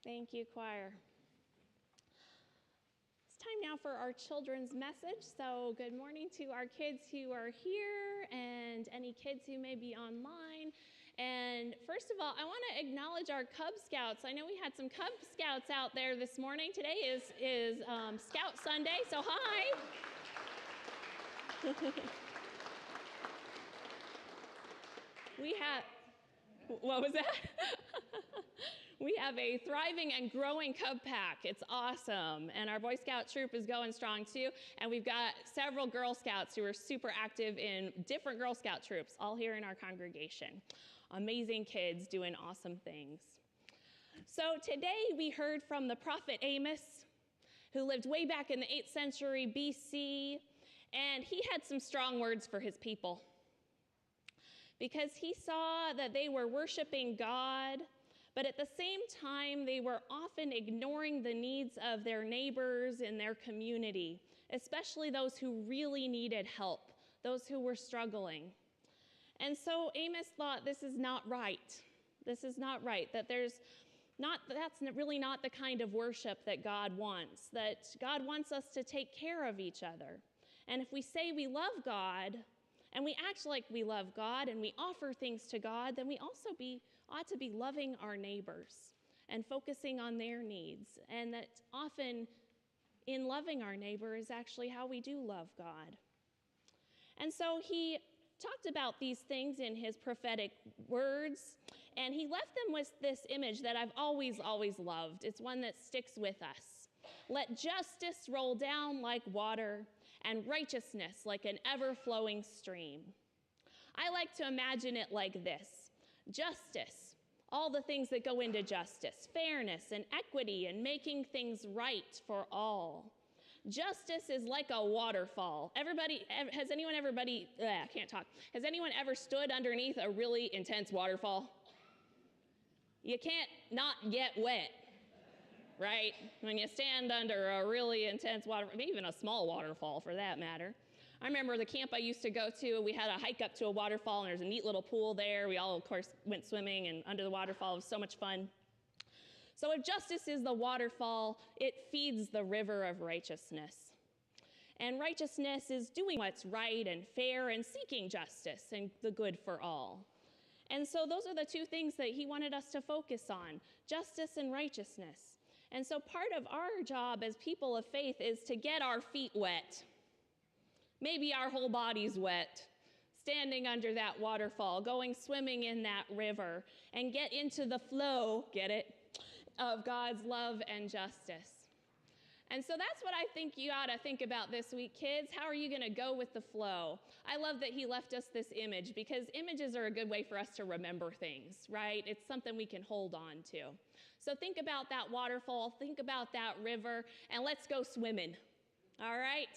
Thank you, choir. It's time now for our children's message. So good morning to our kids who are here and any kids who may be online. And first of all, I want to acknowledge our Cub Scouts. I know we had some Cub Scouts out there this morning. Today is Scout Sunday, so hi. What was that? We have a thriving and growing Cub Pack. It's awesome. And our Boy Scout troop is going strong too. And we've got several Girl Scouts who are super active in different Girl Scout troops, all here in our congregation. Amazing kids doing awesome things. So today we heard from the prophet Amos, who lived way back in the 8th century BC. And he had some strong words for his people, because he saw that they were worshiping God, but at the same time, they were often ignoring the needs of their neighbors in their community, especially those who really needed help, those who were struggling. And so Amos thought, this is not right. This is not right, that's really not the kind of worship that God wants, that God wants us to take care of each other. And if we say we love God, and we act like we love God and we offer things to God, then we also ought to be loving our neighbors and focusing on their needs. And that often in loving our neighbor is actually how we do love God. And so he talked about these things in his prophetic words, and he left them with this image that I've always loved. It's one that sticks with us. Let justice roll down like water and righteousness like an ever-flowing stream. I like to imagine it like this. Justice, all the things that go into justice, fairness and equity and making things right for all. Justice is like a waterfall. Has anyone ever stood underneath a really intense waterfall? You can't not get wet, right? When you stand under a really intense maybe even a small waterfall for that matter. I remember the camp I used to go to, we had a hike up to a waterfall, and there's a neat little pool there. We all, of course, went swimming and under the waterfall. It was so much fun. So if justice is the waterfall, it feeds the river of righteousness. And righteousness is doing what's right and fair and seeking justice and the good for all. And so those are the two things that he wanted us to focus on, justice and righteousness. And so part of our job as people of faith is to get our feet wet. Maybe our whole body's wet, standing under that waterfall, going swimming in that river, and get into the flow, get it, of God's love and justice. And so that's what I think you ought to think about this week, kids. How are you going to go with the flow? I love that he left us this image, because images are a good way for us to remember things, right? It's something we can hold on to. So think about that waterfall, think about that river, and let's go swimming. All right?